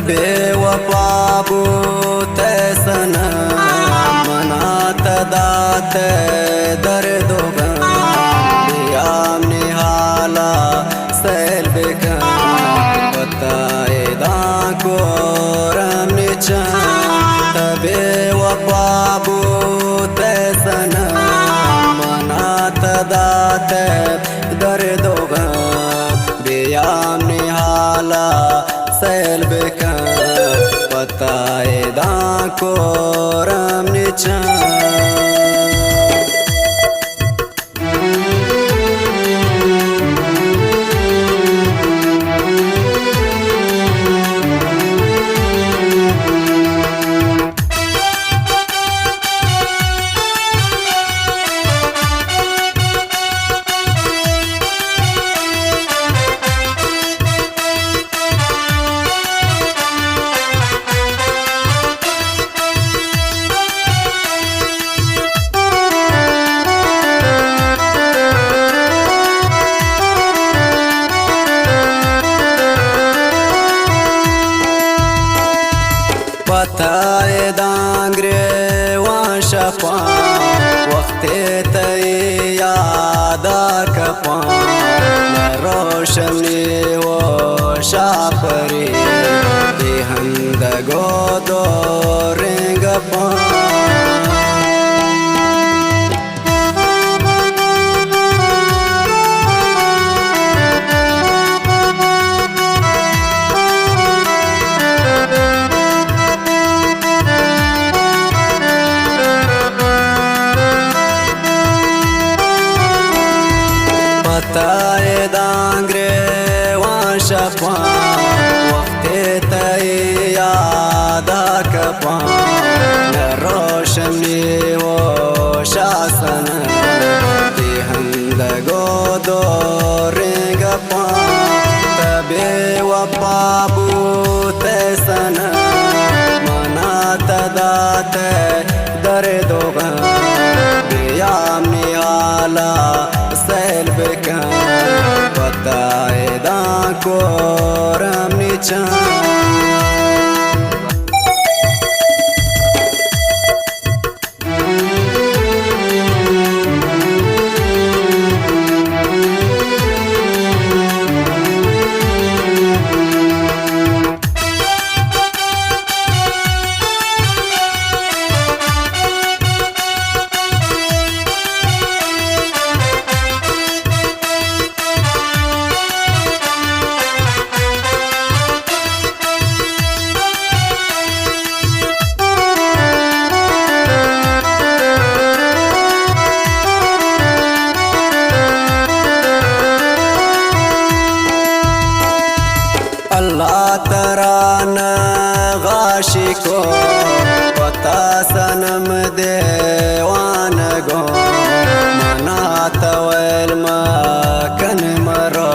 बेवफा बूते सनम मनात दात दर्दो गम बियाम निहाला सैल बेगम बताए दाको रमने चांद बेवफा बूते सनम मनात दात दर्दो गम बियाम निहाला सैल बेगम बताए दाको रमने चांद बताए दांगरे वाशपा वक्त तय यादा कपा रोशनी वो शापरी हंद गोदो रेंग पा बताए दांगरे वाशपा वक्त तय यादा कपा रोशनी वो शासन हंद गोदो रेंग पा तबे वफा बूते सन मनात दात दर्दो गम बियाम निहाला सैल बेगम बताए दाको रमने चांद अल्लाह तरान गाशी को पता सनम देवान गो मना तवल मकन मरो